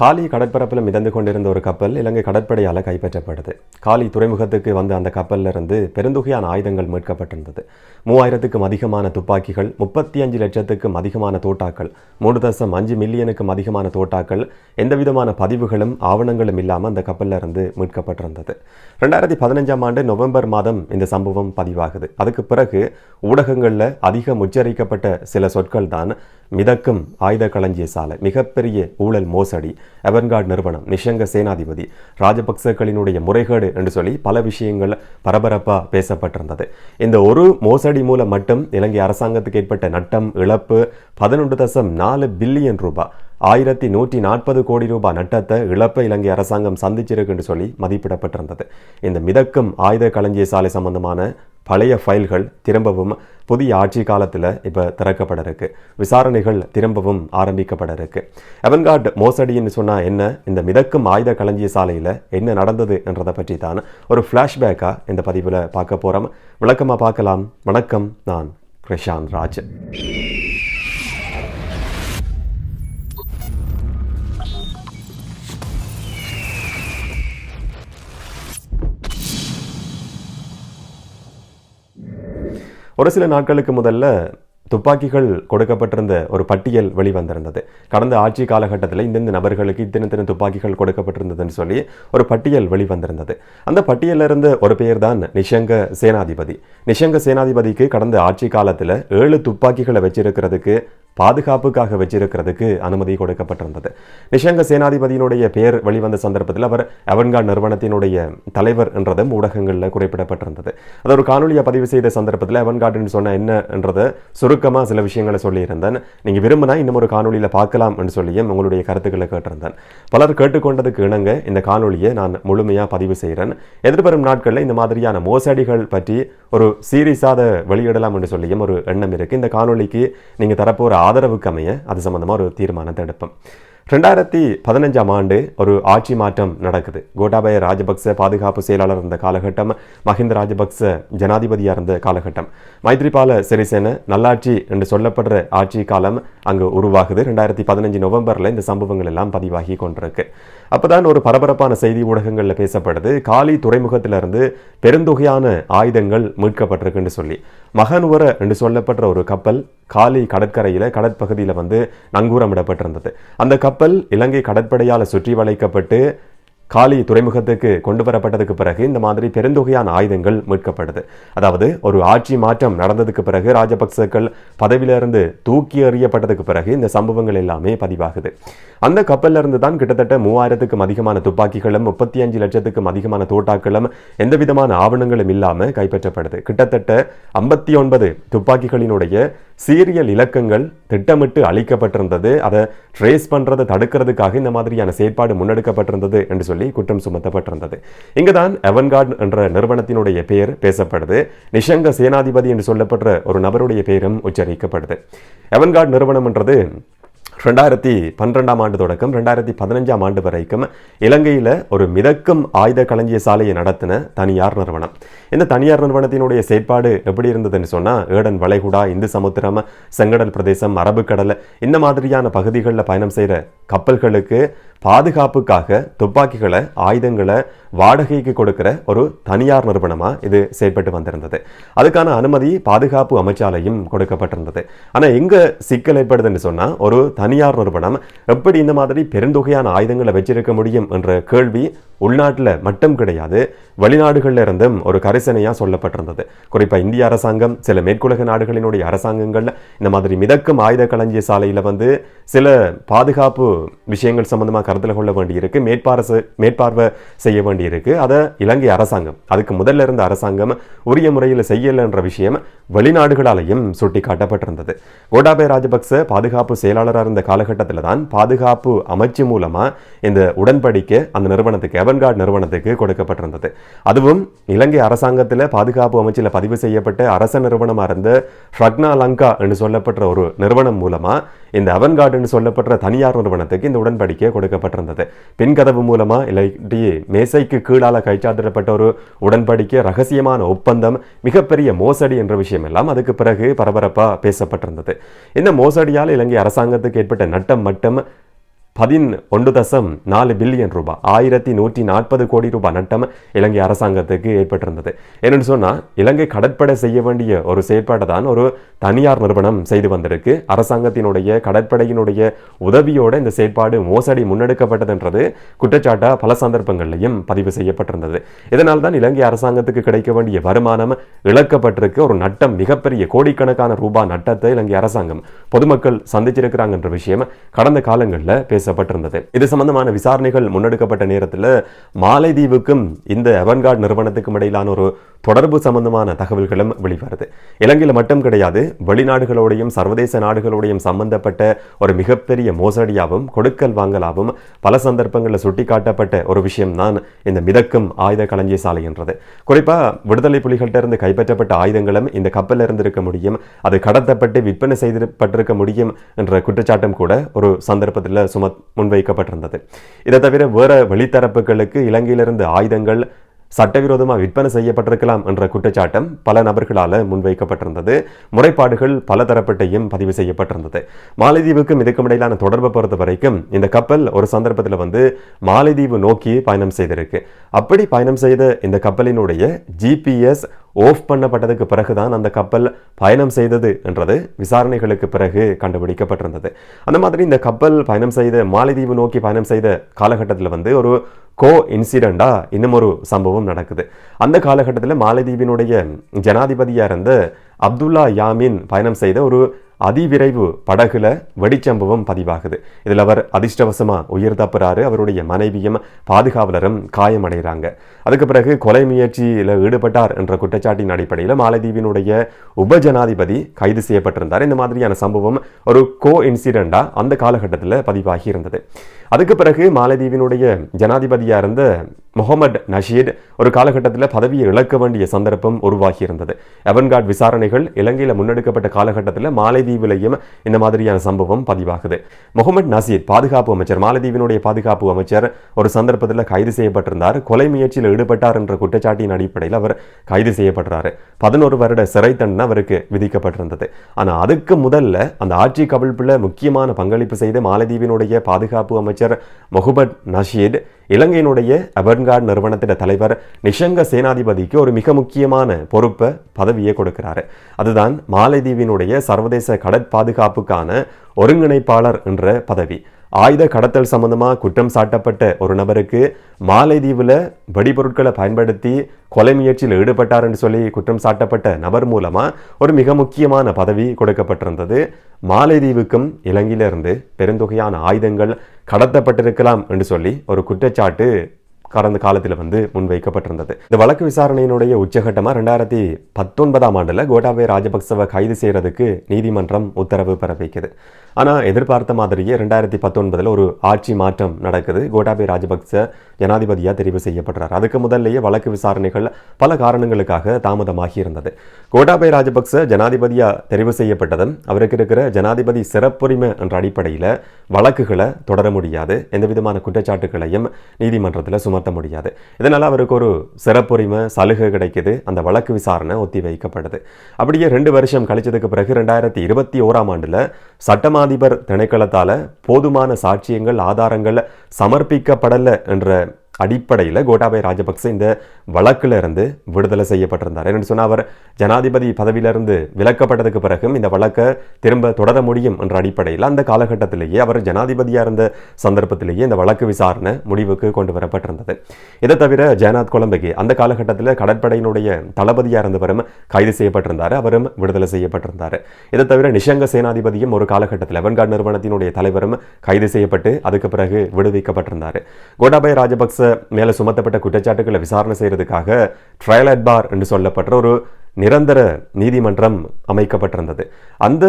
காலி கடற்பரப்பில் மிதந்து கொண்டிருந்த ஒரு கப்பல் இலங்கை கடற்படையால் கைப்பற்றப்படுது. காலி துறைமுகத்துக்கு வந்த அந்த கப்பலில் இருந்து பெருந்தொகையான ஆயுதங்கள் மீட்கப்பட்டிருந்தது. 3000க்கும் அதிகமான துப்பாக்கிகள், 35 லட்சத்துக்கும் அதிகமான தோட்டாக்கள், 3.5 மில்லியனுக்கும் அதிகமான தோட்டாக்கள், எந்தவிதமான பதிவுகளும் ஆவணங்களும் இல்லாமல் அந்த கப்பலில் இருந்து மீட்கப்பட்டிருந்தது. 2015ஆம் ஆண்டு நவம்பர் மாதம் இந்த சம்பவம் பதிவாகுது. அதுக்கு பிறகு ஊடகங்களில் அதிகம் உச்சரிக்கப்பட்ட சில சொற்கள் தான் மிதக்கும் ஆயுத களஞ்சிய சாலை, மிகப்பெரிய ஊழல் மோசடி, அவன்கார்ட் நிறுவனம், நிஷங்க சேனாதிபதி, ராஜபக்சக்களினுடைய முறைகேடு என்று சொல்லி பல விஷயங்கள் பரபரப்பாக பேசப்பட்டிருந்தது. இந்த ஒரு மோசடி மூலம் மட்டும் இலங்கை அரசாங்கத்துக்கு ஏற்பட்ட நட்டம், இழப்பு 11.4 பில்லியன் ரூபாய், 1140 கோடி ரூபாய் நட்டத்தை, இழப்பை இலங்கை அரசாங்கம் சந்திச்சிருக்கு என்று சொல்லி மதிப்பிடப்பட்டிருந்தது. இந்த மிதக்கும் ஆயுத களஞ்சிய சாலை சம்பந்தமான பழைய ஃபைல்கள் திரும்பவும் புதிய ஆட்சி காலத்தில் இப்போ திறக்கப்பட இருக்கு. விசாரணைகள் திரும்பவும் ஆரம்பிக்கப்பட இருக்கு. அவன்கார்ட் மோசடின்னு சொன்னால் என்ன, இந்த மிதக்கும் ஆயுத களஞ்சிய சாலையில் என்ன நடந்தது என்றதை பற்றி தான் ஒரு ஃப்ளாஷ்பேக்காக இந்த பதிவில் பார்க்க போகிறோம். விளக்கமாக பார்க்கலாம். வணக்கம், நான் கிருஷாந்த் ராஜ். ஒரு சில நாட்களுக்கு முதல்ல துப்பாக்கிகள் கொடுக்கப்பட்டிருந்த ஒரு பட்டியல் வெளிவந்திருந்தது. கடந்த ஆட்சி காலகட்டத்தில் இந்தந்த நபர்களுக்கு இத்தனை துப்பாக்கிகள் கொடுக்கப்பட்டிருந்ததுன்னு சொல்லி ஒரு பட்டியல் வெளிவந்திருந்தது. அந்த பட்டியலில் இருந்த ஒரு பேர் தான் நிஷங்க சேனாதிபதி. நிஷங்க சேனாதிபதிக்கு கடந்த ஆட்சி காலத்தில் 7 துப்பாக்கிகளை வச்சிருக்கிறதுக்கு, பாதுகாப்புக்காக வச்சிருக்கிறதுக்கு அனுமதி கொடுக்கப்பட்டிருந்தது. நிஷங்க சேனாதிபதியினுடைய பெயர் வெளிவந்த சந்தர்ப்பத்தில் அவர் அவன்கார்ட் நிறுவனத்தினுடைய தலைவர் என்றதும் ஊடகங்களில் குறிப்பிடப்பட்டிருந்தது. அது ஒரு காணொலியை பதிவு செய்த சந்தர்ப்பத்தில் அவன்கார்டுன்னு சொன்ன என்னன்றதை சுருக்கமாக சில விஷயங்களை சொல்லியிருந்தேன். நீங்கள் விரும்பினா இன்னும் ஒரு காணொலியில் பார்க்கலாம் என்று சொல்லியும் உங்களுடைய கருத்துக்களை கேட்டிருந்தேன். பலர் கேட்டுக்கொண்டதுக்கு இணங்க இந்த காணொலியை நான் முழுமையாக பதிவு செய்கிறேன். எதிர்வரும் நாட்களில் இந்த மாதிரியான மோசடிகள் பற்றி ஒரு சீரியஸாக வெளியிடலாம் என்று சொல்லியும் ஒரு எண்ணம் இருக்குது. இந்த காணொலிக்கு நீங்கள் தரப்போகிற ஆதரவுக்கு அமைய அது சம்பந்தமாக ஒரு தீர்மானத்தை எடுப்போம். 2015ஆம் ஆண்டு ஒரு ஆட்சி மாற்றம் நடக்குது. கோட்டாபய ராஜபக்ச பாதுகாப்பு செயலாளர் இருந்த காலகட்டம், மஹிந்த ராஜபக்ச ஜனாதிபதியாக இருந்த காலகட்டம், மைத்ரிபால சிறிசேன நல்லாட்சி என்று சொல்லப்படுற ஆட்சி காலம் அங்கு உருவாகுது. 2015 நவம்பரில் இந்த சம்பவங்கள் எல்லாம் பதிவாகி கொண்டிருக்கு. அப்போதான் ஒரு பரபரப்பான செய்தி ஊடகங்களில் பேசப்படுது. காலி துறைமுகத்திலிருந்து பெருந்தொகையான ஆயுதங்கள் மீட்கப்பட்டிருக்குன்னு சொல்லி மகனுவர என்று சொல்லப்படுற ஒரு கப்பல் காலி கடற்கரையில் கடற்பகுதியில் நங்கூரமிடப்பட்டிருந்தது. அந்த கப்பல் இலங்கை கடற்படையால் சுற்றி வளைக்கப்பட்டு காலி துறைமுகத்துக்கு கொண்டு வரப்பட்டதுக்கு பிறகு இந்த மாதிரி பெருந்தொகையான ஆயுதங்கள் மீட்கப்படுது. அதாவது ஒரு ஆட்சி மாற்றம் நடந்ததுக்கு பிறகு, ராஜபக்சக்கள் பதவியிலிருந்து தூக்கி எறியப்பட்டதுக்கு பிறகு இந்த சம்பவங்கள் எல்லாமே பதிவாகுது. அந்த கப்பல்ல இருந்து தான் கிட்டத்தட்ட 3000க்கும் அதிகமான துப்பாக்கிகளும், 35 லட்சத்துக்கும் அதிகமான தோட்டாக்களும், எந்த விதமான ஆவணங்களும் இல்லாமல் கைப்பற்றப்படுது. கிட்டத்தட்ட 59 துப்பாக்கிகளினுடைய சீரியல் இலக்கங்கள் திட்டமிட்டு அளிக்கப்பட்டிருந்தது. அதை ட்ரேஸ் பண்றதை தடுக்கிறதுக்காக இந்த மாதிரியான செயற்பாடு முன்னெடுக்கப்பட்டிருந்தது என்று சொல்லி குற்றம் சுமத்தப்பட்டிருந்தது. இங்குதான் அவன்கார்ட் என்ற நிறுவனத்தினுடைய பெயர் பேசப்படுது. நிஷங்க சேனாதிபதி என்று சொல்லப்படுற ஒரு நபருடைய பெயரும் உச்சரிக்கப்படுது. அவன்கார்ட் நிறுவனம் என்றது 2012ஆம் ஆண்டு தொடக்கம் 2015ஆம் ஆண்டு வரைக்கும் இலங்கையில் ஒரு மிதக்கும் ஆயுத களஞ்சிய சாலையை நடத்தின தனியார் நிறுவனம். இந்த தனியார் நிறுவனத்தினுடைய செயற்பாடு எப்படி இருந்ததுன்னு சொன்னால், ஏடன் வளைகுடா, இந்து சமுத்திரம், செங்கடல் பிரதேசம், அரபுக்கடல் இந்த மாதிரியான பகுதிகளில் பயணம் செய்கிற கப்பல்களுக்கு பாதுகாப்புக்காக துப்பாக்கிகளை, ஆயுதங்களை வாடகைக்கு கொடுக்கிற ஒரு தனியார் நிறுவனமாக இது செயற்பட்டு வந்திருந்தது. அதுக்கான அனுமதி பாதுகாப்பு அமைச்சாலையும் கொடுக்கப்பட்டிருந்தது. ஆனால் எங்கே சிக்கல் ஏற்படுதுன்னு சொன்னால், ஒரு தனியார் நிறுவனம் எப்படி இந்த மாதிரி பெருந்தொகையான ஆயுதங்களை வச்சிருக்க முடியும் என்ற கேள்வி உள்நாட்டில் மட்டும் கிடையாது, வெளிநாடுகளில் இருந்தும் ஒரு கரிசனையாக சொல்லப்பட்டிருந்தது. குறிப்பாக இந்திய அரசாங்கம், சில மேற்குலக நாடுகளினுடைய அரசாங்கங்கள் இந்த மாதிரி மிதக்கும் ஆயுத களஞ்சிய சாலையில் சில பாதுகாப்பு விஷயங்கள் சம்பந்தமாக கருத்தில் கொள்ள வேண்டியிருக்கு, மேற்பார்வை செய்ய வேண்டியிருக்கு. அதை இலங்கை அரசாங்கம், அதுக்கு முதல்ல இருந்த அரசாங்கம் உரிய முறையில் செய்யலை என்ற விஷயம் வெளிநாடுகளாலையும் சுட்டி காட்டப்பட்டிருந்தது. கோட்டாபய ராஜபக்ச பாதுகாப்பு செயலாளராக இருந்த காலகட்டத்தில் தான் பாதுகாப்பு அமைச்சு மூலமாக இந்த உடன்படிக்கை அந்த நிறுவனத்துக்கு, அவன்கார்ட் நிறுவனத்துக்கு கொடுக்கப்பட்டிருந்தது. அதுவும் இலங்கை அரசாங்கத்தில் பாதுகாப்பு அமைச்சில் பதிவு செய்யப்பட்ட அரச நிறுவனமாக இருந்த லங்கா என்று சொல்லப்பட்ட ஒரு நிறுவனம் மூலமாக இந்த அவன்கார்ட் என்று சொல்லப்பட்ட தனியார் நிறுவனத்துக்கு இந்த உடன்படிக்கை கொடுக்கப்பட்டிருந்தது. பின்கதவு மூலமா இல்லாட்டி மேசைக்கு கீழால கைச்சாத்திடப்பட்ட ஒரு உடன்படிக்கை, ரகசியமான ஒப்பந்தம், மிகப்பெரிய மோசடி என்ற விஷயம் எல்லாம் அதுக்கு பிறகு பரபரப்பா பேசப்பட்டிருந்தது. இந்த மோசடியால் இலங்கை அரசாங்கத்துக்கு ஏற்பட்ட நட்டம் மட்டும் 11.4 பில்லியன் ரூபாய் 1140 கோடி ரூபாய் நட்டம் இலங்கை அரசாங்கத்துக்கு ஏற்பட்டிருந்தது. என்னன்னு சொன்னா இலங்கை கடற்படை செய்ய வேண்டிய ஒரு செயற்பாட்டை தான் ஒரு தனியார் நிறுவனம் செய்து வந்திருக்கு. அரசாங்கத்தினுடைய கடற்படையினுடைய உதவியோட இந்த செயற்பாடு மோசடி முன்னெடுக்கப்பட்டதுன்றது குற்றச்சாட்டா பல சந்தர்ப்பங்களிலையும் பதிவு செய்யப்பட்டிருந்தது. இதனால் தான் இலங்கை அரசாங்கத்துக்கு கிடைக்க வேண்டிய வருமானம் இழக்கப்பட்டிருக்கு. ஒரு நட்டம், மிகப்பெரிய கோடிக்கணக்கான ரூபாய் நட்டத்தை இலங்கை அரசாங்கம் பொதுமக்கள் சந்திச்சிருக்கிறாங்க என்ற விஷயம் கடந்த காலங்களில் பேசப்பட்டிருந்தது. இது சம்பந்தமான விசாரணைகள் முன்னெடுக்கப்பட்ட நேரத்தில் மாலைதீவுக்கும் இந்த அவன்கார்ட் நிறுவனத்துக்கும் இடையிலான ஒரு தொடர்பு சம்பந்தமான தகவல்களும் வெளிவருது. இலங்கையில் மட்டும் கிடையாது, வெளிநாடுகளோடையும் சர்வதேச நாடுகளோடையும் சம்பந்தப்பட்ட ஒரு மிகப்பெரிய மோசடியாகவும் கொடுக்கல் வாங்கலாகவும் பல சந்தர்ப்பங்களில் சுட்டிக்காட்டப்பட்ட ஒரு விஷயம் தான் இந்த மிதக்கும் ஆயுத களஞ்சிய சாலை என்றது. குறிப்பா விடுதலை புலிகள்கிட்ட இருந்து கைப்பற்றப்பட்ட ஆயுதங்களும் இந்த கப்பலில் இருந்திருக்க முடியும், அது கடத்தப்பட்டு விற்பனை செய்யப்பட்டிருக்க முடியும் என்ற குற்றச்சாட்டும் கூட ஒரு சந்தர்ப்பத்தில் முன்வைக்கப்பட்டிருந்தது. இதை தவிர வேற வெளித்தரப்புகளுக்கு இலங்கையிலிருந்து ஆயுதங்கள் சட்டவிரோதமாக விற்பனை செய்யப்பட்டிருக்கலாம் என்ற குற்றச்சாட்டம் பல நபர்களால் முன்வைக்கப்பட்டிருந்தது. முறைப்பாடுகள் பல தரப்பட்டையும் பதிவு செய்யப்பட்டிருந்தது. மாலைதீவுக்கும் இதுக்கும் இடையிலான தொடர்பை பொறுத்த வரைக்கும் இந்த கப்பல் ஒரு சந்தர்ப்பத்தில் மாலைதீவு நோக்கி பயணம் செய்திருக்கு. அப்படி பயணம் செய்த இந்த கப்பலினுடைய GPS ஆஃப் பண்ணப்பட்டதுக்கு பிறகுதான் அந்த கப்பல் பயணம் செய்தது என்றது விசாரணைகளுக்கு பிறகு கண்டுபிடிக்கப்பட்டிருந்தது. அந்த மாதிரி இந்த கப்பல் பயணம் செய்த மாலைதீவு நோக்கி பயணம் செய்த காலகட்டத்தில் ஒரு கோ இன்சிடெண்டா இன்னும் ஒரு சம்பவம் நடக்குது. அந்த காலகட்டத்தில் மாலைதீவினுடைய ஜனாதிபதியா இருந்த அப்துல்லா யாமின் பயணம் செய்த ஒரு அதிவிரைவு படகுல வெடிச்சம்பவம் பதிவாகுது. இதில் அவர் அதிர்ஷ்டவசமா உயிர் தப்புறாரு. அவருடைய மனைவியும் பாதுகாவலரும் காயமடைகிறாங்க. அதுக்கு பிறகு கொலை முயற்சியில் ஈடுபட்டார் என்ற குற்றச்சாட்டின் அடிப்படையில் மாலைதீவினுடைய உபஜனாதிபதி கைது செய்யப்பட்டிருந்தார். இந்த மாதிரியான சம்பவம் ஒரு கோ இன்சிடெண்டா அந்த காலகட்டத்தில் பதிவாகி இருந்தது. அதுக்கு பிறகு மாலைதீவினுடைய ஜனாதிபதியா இருந்த முகமது நஷீத் ஒரு காலகட்டத்தில் பதவியை இழக்க வேண்டிய சந்தர்ப்பம் உருவாகி இருந்தது. அவன்கார்ட் விசாரணைகள் இலங்கையில் முன்னெடுக்கப்பட்ட காலகட்டத்தில் மாலைதீவிலையும் இந்த மாதிரியான சம்பவம் பதிவாகுது. முகமது நஷீத் பாதுகாப்பு அமைச்சர், மாலைதீவினுடைய பாதுகாப்பு அமைச்சர் ஒரு சந்தர்ப்பத்தில் கைது செய்யப்பட்டிருந்தார். கொலை முயற்சியில் ஈடுபட்டார் என்ற குற்றச்சாட்டின் அடிப்படையில் அவர் கைது செய்யப்படுறாரு. 11 வருட சிறை தண்டனை அவருக்கு விதிக்கப்பட்டிருந்தது. ஆனால் அதுக்கு முதல்ல அந்த ஆட்சி கவிழ்ப்பில் முக்கியமான பங்களிப்பு செய்த மாலைதீவினுடைய பாதுகாப்பு அமைச்சர் முகமது நஷீத் இலங்கையினுடைய அவன்கார்ட் நிறுவனத்தின் தலைவர் நிஷங்க சேனாதிபதிக்கு ஒரு மிக முக்கியமான பொறுப்பை பதவியை கொடுக்கிறாரு. அதுதான் மாலைதீவினுடைய சர்வதேச கடற்பாதுகாப்புக்கான ஒருங்கிணைப்பாளர் என்ற பதவி. ஆயுத கடத்தல் சம்பந்தமா குற்றம் சாட்டப்பட்ட ஒரு நபருக்கு மாலைதீவில் வெடிபொருட்களை பயன்படுத்தி கொலை முயற்சியில் ஈடுபட்டார் என்று சொல்லி குற்றம் சாட்டப்பட்ட நபர் மூலமா ஒரு மிக முக்கியமான பதவி கொடுக்கப்பட்டிருந்தது. மாலைதீவுக்கும் இலங்கையிலிருந்து பெருந்தொகையான ஆயுதங்கள் கடத்தப்பட்டிருக்கலாம் என்று சொல்லி ஒரு குற்றச்சாட்டு கடந்த காலத்தில் முன்வைக்கப்பட்டிருந்தது. இந்த வழக்கு விசாரணையினுடைய உச்சகட்டமாக 2019ஆம் ஆண்டில் கோட்டாபய ராஜபக்சவை கைது செய்யறதுக்கு நீதிமன்றம் உத்தரவு பிறப்பிக்குது. ஆனால் எதிர்பார்த்த மாதிரியே 2019 ஒரு ஆட்சி மாற்றம் நடக்குது. கோட்டாபய ராஜபக்ச ஜனாதிபதியாக தெரிவு செய்யப்படுறார். அதுக்கு முதல்லையே வழக்கு விசாரணைகள் பல காரணங்களுக்காக தாமதமாகி இருந்தது. கோட்டாபய ராஜபக்ச ஜனாதிபதியாக தெரிவு செய்யப்பட்டதும் அவருக்கு இருக்கிற ஜனாதிபதி சிறப்புரிமை என்ற அடிப்படையில் வழக்குகளை தொடர முடியாது, எந்த விதமான குற்றச்சாட்டுகளையும் நீதிமன்றத்தில் சுமத்த முடியாது. இதனால அவருக்கு ஒரு சிறப்புரிமை சலுகை கிடைக்குது. அந்த வழக்கு விசாரணை ஒத்தி வைக்கப்படுது. அப்படியே 2 வருஷம் கழிச்சதுக்கு பிறகு 2021ஆம் ஆண்டுல சட்டமாதிபர் திணைக்களத்தால போதுமான சாட்சியங்கள் ஆதாரங்கள் சமர்ப்பிக்கப்படல என்ற அடிப்படையில் கோட்டாபய ராஜபக்ச இந்த வழக்கில் இருந்து விடுதலை செய்யப்பட்டிருந்தார். என்னென்னு சொன்னால் அவர் ஜனாதிபதி பதவியிலிருந்து விலக்கப்பட்டதுக்கு பிறகும் இந்த வழக்கை திரும்ப தொடர முடியும் என்ற அடிப்படையில் அந்த காலகட்டத்திலேயே அவர் ஜனாதிபதியாக இருந்த சந்தர்ப்பத்திலேயே இந்த வழக்கு விசாரணை முடிவுக்கு கொண்டு வரப்பட்டிருந்தது. இதை தவிர ஜெயநாத் கொலம்பகி அந்த காலகட்டத்தில் கடற்படையினுடைய தளபதியாக இருந்தவரும் கைது செய்யப்பட்டிருந்தார். அவரும் விடுதலை செய்யப்பட்டிருந்தார். இதை தவிர நிஷங்க சேனாதிபதியும் ஒரு காலகட்டத்தில் அவன்கார்ட் நிறுவனத்தினுடைய தலைவரும் கைது செய்யப்பட்டு அதுக்கு பிறகு விடுவிக்கப்பட்டிருந்தார். கோட்டாபய ராஜபக்ச மேல சுமத்தப்பட்ட குற்றச்சாட்டுகளை விசாரணை செய்யறதுக்காக ட்ரையல் அட் பார் என்று சொல்லப்பட்ட ஒரு நிரந்தர நீதிமன்றம் அமைக்கப்பட்டிருந்தது. அந்த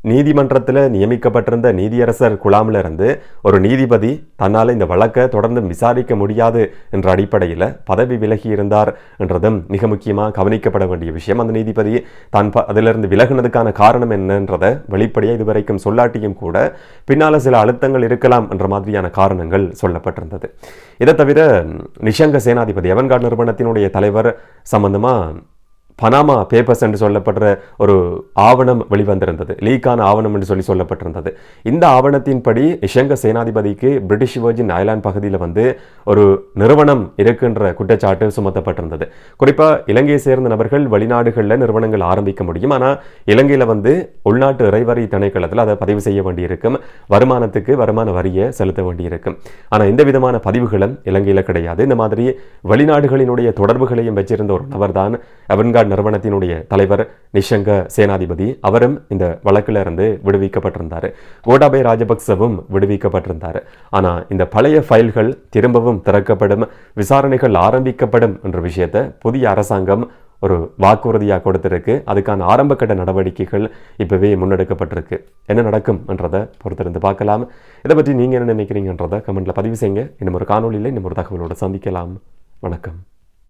நீதிமன்றத்தில் நியமிக்கப்பட்டிருந்த நீதியரசர் குழாமில் இருந்து ஒரு நீதிபதி தன்னால் இந்த வழக்கை தொடர்ந்து விசாரிக்க முடியாது என்ற அடிப்படையில் பதவி விலகி இருந்தார் என்றதும் மிக முக்கியமாக கவனிக்கப்பட வேண்டிய விஷயம். அந்த நீதிபதி தான் அதிலிருந்து விலகினதுக்கான காரணம் என்னன்றதை வெளிப்படையாக இதுவரைக்கும் சொல்லாட்டியும் கூட பின்னால் சில அழுத்தங்கள் இருக்கலாம் என்ற மாதிரியான காரணங்கள் சொல்லப்பட்டிருந்தது. இதை தவிர நிஷங்க சேனாதிபதி அவன்கார்ட் நிறுவனத்தினுடைய தலைவர் சம்பந்தமாக பனாமா பேப்பர்ஸ் என்று சொல்லப்படுற ஒரு ஆவணம் வெளிவந்திருந்தது, லீக்கான ஆவணம் என்று சொல்லப்பட்டிருந்தது. இந்த ஆவணத்தின்படி நிஷங்க சேனாதிபதிக்கு பிரிட்டிஷ் வெர்ஜின் ஐலாந்து பகுதியில் ஒரு நிறுவனம் இருக்கின்ற குற்றச்சாட்டு சுமத்தப்பட்டிருந்தது. குறிப்பாக இலங்கையை சேர்ந்த நபர்கள் வெளிநாடுகளில் நிறுவனங்கள் ஆரம்பிக்க முடியும், ஆனால் இலங்கையில் உள்நாட்டு இறைவரி திணைக்களத்தில் அதை பதிவு செய்ய வேண்டியிருக்கும், வருமானத்துக்கு வருமான வரியை செலுத்த வேண்டியிருக்கும். ஆனால் இந்த விதமான பதிவுகளும் இலங்கையில் கிடையாது. இந்த மாதிரி வெளிநாடுகளினுடைய தொடர்புகளையும் வச்சிருந்த ஒரு நபர் தான் அவன்கார்ட் நிறுவனத்தினுடைய தலைவர் நிஷங்க சேனாதிபதி. அவரும் இந்த வழக்கில் இருந்து விடுவிக்கப்பட்டிருந்தார். கோட்டாபய ராஜபக்சவும் விடுவிக்கப்பட்டிருந்தார். ஆனால் இந்த பழைய ஃபைல்கள் திரும்பவும் திறக்கப்படும், விசாரணைகள் ஆரம்பிக்கப்படும் என்ற விஷயத்தை புதிய அரசாங்கம் ஒரு வாக்குறுதியாக கொடுத்திருக்கு. அதுக்கான ஆரம்பகட்ட நடவடிக்கைகள் இப்பவே முன்னெடுக்கப்பட்டிருக்கு. என்ன நடக்கும் என்றதை பொறுத்திருந்து பார்க்கலாம். இதை பற்றி நீங்கள் என்ன நினைக்கிறீங்கன்றதை கமெண்ட்ல பதிவு செய்யுங்க. இன்னும் ஒரு காணொலியில் இன்னும் ஒரு தகவலோடு சந்திக்கலாம். வணக்கம்.